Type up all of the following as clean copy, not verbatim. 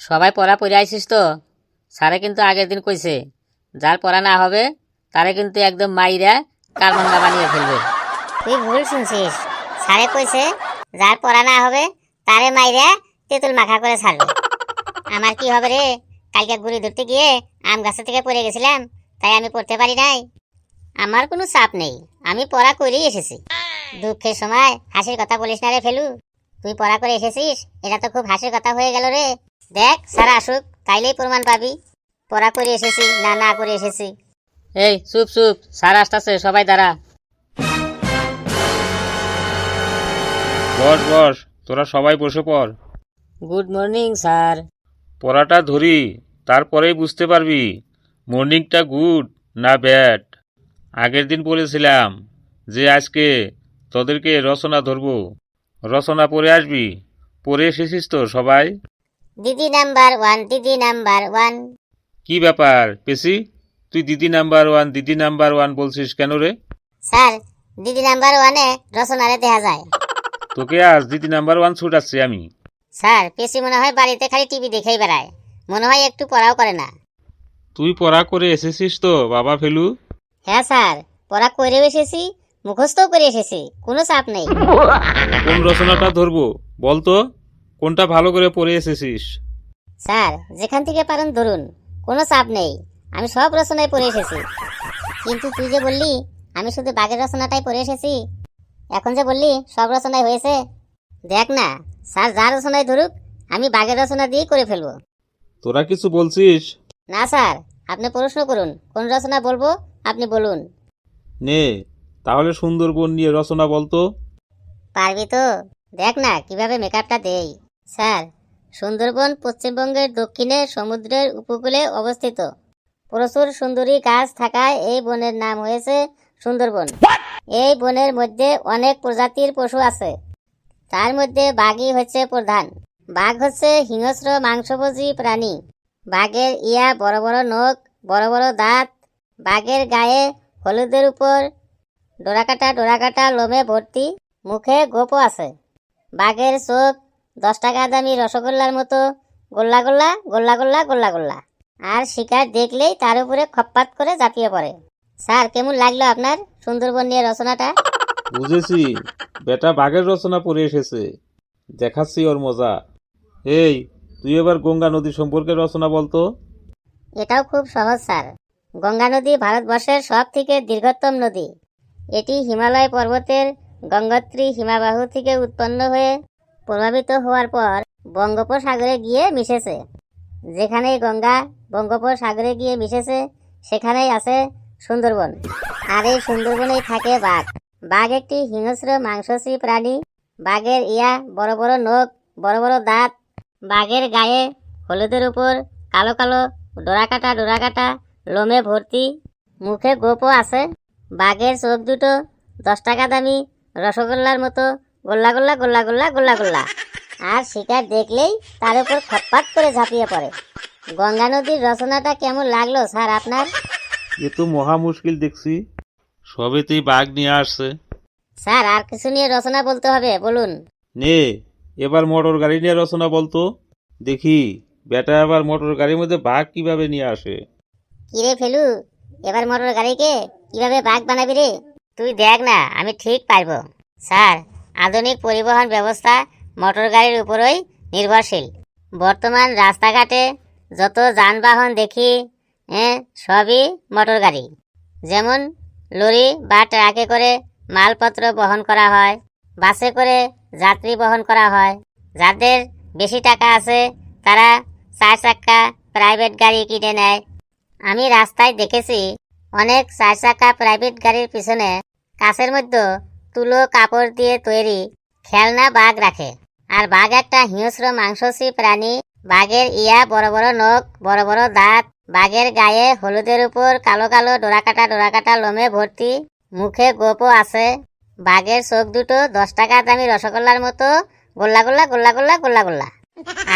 সবাই পড়া পড়ে আইসিস তো? স্যারে কিন্তু আগের দিন কইছে যার পড়া না হবে তারে কিন্তু একদম মাইরা কারমাঙ্গা বানিয়ে ফেলবে। তুই ভুল শুনছিস। স্যারে কইছে যার পড়া না হবে তারে মাইরা তেঁতুল মাখা করে ছাড়বে। আমার কি হবে রে? কালকে গুড়ি ধরতে গিয়ে আম গাছ থেকে পড়ে গেছিলাম, তাই আমি পড়তে পারি নাই। আমার কোনো চাপ নেই, আমি পড়া করেই এসেছি। দুঃখের সময় হাসির কথা বলিস না রে ফেলু। তুই পড়া করে এসেছিস, এটা তো খুব হাসির কথা হয়ে গেল রে। দেখ স্যার আসুক, তাইলেই প্রমাণ পাবি পড়া করে এসেছি না না করে এসেছি। এই চুপ চুপ, স্যার আসতেছে, সবাই দাঁড়া। বস বস, তোরা সবাই বসে পড়। Good morning sir. পড়াটা ধরি, তারপরেই বুঝতে পারবি মর্নিংটা গুড না ব্যাড। আগের দিন বলেছিলাম যে আজকে তোদেরকে রচনা ধরবো, রচনা পড়ে আসবি। পড়ে এসেছিস তো সবাই? দিদি নাম্বার ওয়ান, দিদি নাম্বার ওয়ান। কি ব্যাপার পেশি, তুই দিদি নাম্বার ওয়ান দিদি নাম্বার ওয়ান বলছিস কেন রে? স্যার, দিদি নাম্বার ওয়ানে রচনারে দেখা যায়। তোকে আজ দিদি নাম্বার ওয়ান ছুটাচ্ছি আমি। স্যার, পেশি মনে হয় বাড়িতে খালি টিভি দেখেই বেড়ায়, মনে হয় একটু পড়াও করে না। তুই পড়া করে এসেছিস তো বাবা ফেলু? হ্যাঁ স্যার, পড়া করেও এসেছি, মুখস্থও করে এসেছি, কোনো চাপ নেই। কোন রচনাটা ধরবো বলতো, কোনটা ভালো করে পড়ে এসেছিস? স্যার, যেখান থেকে পারেন ধরুন, কোনো চাপ নেই, আমি সব রচনায় পড়ে এসেছি। কিন্তু তুই যে বললি আমি শুধু বাঘের রচনাটাই পড়ে এসেছি, এখন যে বললি সব রচনায় হয়েছে। দেখ না, স্যার যা রচনায় ধরুক আমি বাঘের রচনা দিয়ে করে ফেলবো। তোরা কিছু বলছিস? না স্যার, আপনি প্রশ্ন করুন, কোন রচনা বলবো আপনি বলুন। নে তাহলে সুন্দরবন নিয়ে রচনা বলতো। পারবি তো? দেখ না কিভাবে মেকআপটা দেই। স্যার, সুন্দরবন পশ্চিমবঙ্গের দক্ষিণে সমুদ্রের উপকূলে অবস্থিত। প্রচুর সুন্দরী গাছ থাকায় এই বনের নাম হয়েছে সুন্দরবন। এই বনের মধ্যে অনেক প্রজাতির পশু আছে, তার মধ্যে বাঘই হচ্ছে প্রধান। বাঘ হচ্ছে হিংস্র মাংসভোজী প্রাণী। বাঘের ইয়া বড় বড় নখ, বড় বড় দাঁত। বাঘের গায়ে হলুদের উপর ডোরাকাটা লোমে ভর্তি, মুখে গোপও আছে। বাঘের চোখ 10 টাকা দামি রসগোল্লার মতো গোল্লা গোল্লা গোল্লা গোল্লা গোল্লা গোল্লা। আর শিকার দেখলেই তার উপরে খপ্পাত করে ঝাঁপিয়ে পড়ে। স্যার, কেমন লাগলো আপনার সুন্দরবন নিয়ে রচনাটা? বুঝেছি, বেটা বাঘের রচনা পড়ে এসেছে, দেখাচ্ছি ওর মজা। এই তুই এবার গঙ্গা নদী সম্পর্কে রচনা বলতো। এটাও খুব সহজ স্যার। গঙ্গা নদী ভারতবর্ষের সব থেকে দীর্ঘতম নদী। এটি হিমালয় পর্বতের গঙ্গোত্রী হিমবাহ থেকে উৎপন্ন হয়ে প্রভাবিত হওয়ার পর বঙ্গোপসাগরে গিয়ে মিশেছে। যেখানেই গঙ্গা বঙ্গোপসাগরে গিয়ে মিশেছে সেখানেই আছে সুন্দরবন। আর এই সুন্দরবনেই থাকে বাঘ। বাঘ একটি হিংস্র মাংসাশী প্রাণী। বাঘের ইয়া বড় বড় নখ, বড় বড় দাঁত। বাঘের গায়ে হলুদের উপর কালো কালো ডোরাকাটা লোমে ভর্তি, মুখে গোপও আছে। বাঘের চোখ দুটো 10 টাকা দামি রসগোল্লার মতো গোল্লা গোল্লা গোল্লা গোল্লা গোল্লা গোল্লা। আর শিকার দেখলেই তার উপর খপ্পাত করে ঝাঁপিয়ে পড়ে। গঙ্গা নদীর রচনাটা কেমন লাগলো স্যার আপনার? এ তো মহা মুশকিল দেখছি, সবেতেই বাঘ নিয়ে আসছে। স্যার, আর কিছু নিয়ে রচনা বলতে হবে, বলুন। নে এবার মোটর গাড়ি নিয়ে রচনা বলতো, দেখি বেটা আবার মোটর গাড়ির মধ্যে বাঘ কিভাবে নিয়ে আসে। কিরে ফেলু, এবার মোটর গাড়িকে কিভাবে বাঘ বানাবি রে? তুই দেখ না, আমি ঠিক পারবো। স্যার, আধুনিক পরিবহন ব্যবস্থা মোটর গাড়ির উপরই নির্ভরশীল। বর্তমান রাস্তাঘাটে যত যানবাহন দেখি সবই মোটর গাড়ি। যেমন লরি বা ট্রাকে করে মালপত্র বহন করা হয়, বাসে করে যাত্রী বহন করা হয়। যাদের বেশি টাকা আছে তারা 4 চাক্কা প্রাইভেট গাড়ি কিনে নেয়। আমি রাস্তায় দেখেছি অনেক 4 চাকা প্রাইভেট গাড়ির পিছনে কাছের মধ্যে তুলো কাপড় দিয়ে তৈরি খেলনা বাঘ রাখে। আর বাঘ একটা হিংস্র মাংসাশী প্রাণী। বাঘের ইয়া বড় বড় নখ, বড় বড় দাঁত। বাঘের গায়ে হলুদের উপর কালো কালো ডোরাকাটা লোমে ভর্তি, মুখে গোপও আছে। বাঘের চোখ দুটো 10 টাকা দামি রসগোল্লার মতো গোল্লা গোল্লা গোল্লা গোল্লা গোল্লা গোল্লা।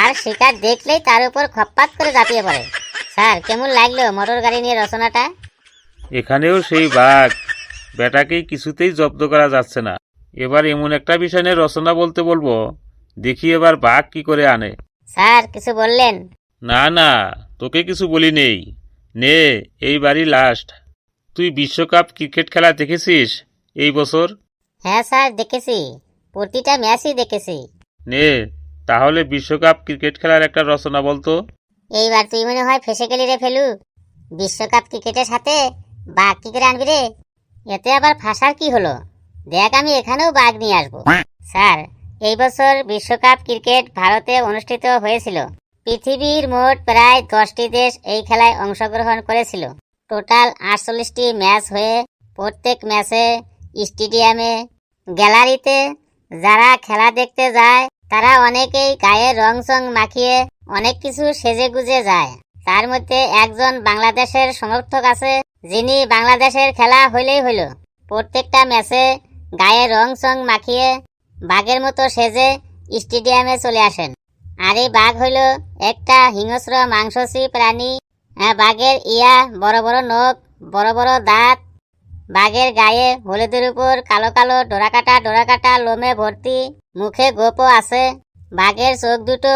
আর শিকার দেখলেই তার উপর খপ্পাত করে ঝাঁপিয়ে পড়ে। স্যার, কেমন লাগলো মোটর গাড়ি নিয়ে রচনাটা? এখানেও সেই বাঘ, বেটাকেই কিছুতেই জব্দ করা যাচ্ছে না। এবার এমন একটা বিষয় নিয়ে রচনা বলতে বলবো, দেখি এবার বাঘ কি করে আনে। স্যার, কিছু বললেন? না না, তোকে কিছু বলি নেই। নে, এইবারই লাস্ট। তুই বিশ্বকাপ ক্রিকেট খেলা দেখেছিস এই বছর? হ্যাঁ স্যার, দেখেছি, প্রতিটা ম্যাচই দেখেছি। নে, তাহলে বিশ্বকাপ ক্রিকেট খেলার একটা রচনা বলতো। এইবার তুই মনে হয় ফেসে গেলি রে ফেলু। বিশ্বকাপ ক্রিকেটের সাথে বাঘ কি করে আনবি রে? এতে আবার ফাঁসার কি হলো? দেখ, আমি এখানেও বাঘ নিয়ে আসবো। স্যার, এই বছর বিশ্বকাপ ক্রিকেট ভারতে অনুষ্ঠিত হয়েছিল। পৃথিবীর মোট প্রায় 10টি দেশ এই খেলায় অংশগ্রহণ করেছিল। টোটাল 48টি ম্যাচ হয়ে প্রত্যেক ম্যাচে স্টেডিয়ামে, গ্যালারিতে যারা খেলা দেখতে যায় তারা অনেকেই গায়ে রং চং মাখিয়ে অনেক কিছু সেজে গুজে যায়। তার মধ্যে একজন বাংলাদেশের সমর্থক আছে, যিনি বাংলাদেশের খেলা হইলেই হইল প্রত্যেকটা ম্যাচে গায়ে রং চং মাখিয়ে বাঘের মতো সেজে স্টেডিয়ামে চলে আসেন। আর এই বাঘ হইল একটা হিংস্র মাংসাশী প্রাণী। বাঘের ইয়া বড় বড় নখ, বড় বড় দাঁত, বাঘের গায়ে হলুদের উপর কালো কালো ডোরাকাটা লোমে ভর্তি, মুখে গোপও আছে। বাঘের চোখ দুটো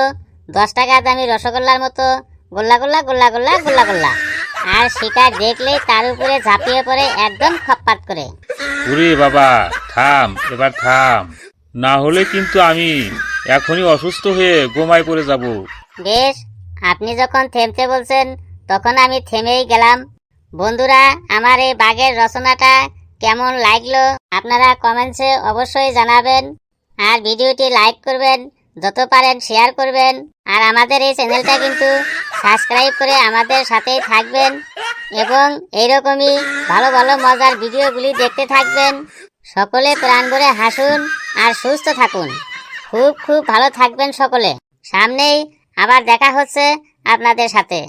10 টাকা দামি রসগোল্লার মতো গোল্লা গোল্লা গোল্লা গোল্লা গোল্লা গোল্লা। আর শিকার দেখলেই তার উপরে ঝাঁপিয়ে পড়ে একদম খপ্পাত করে। ওরে বাবা, থাম, এবার থাম, না হলে কিন্তু আমি এখনই অসুস্থ হয়ে গোমায় পড়ে যাব। বেশ, আপনি যখন থেমতে বলছেন তখন আমি থেমেই গেলাম। বন্ধুরা, আমার এই বাঘের রচনাটা কেমন লাগলো আপনারা কমেন্টসে অবশ্যই জানাবেন। আর ভিডিওটি লাইক করবেন, যত পারেন শেয়ার করবেন। আর আমাদের এই চ্যানেলটা কিন্তু সাবস্ক্রাইব করে আমাদের সাথেই থাকবেন এবং এইরকমই ভালো ভালো মজার ভিডিওগুলি দেখতে থাকবেন। সকলে প্রাণ ভরে হাসুন আর সুস্থ থাকুন। খুব খুব ভালো থাকবেন সকলে। সামনেই আবার দেখা হচ্ছে আপনাদের সাথে।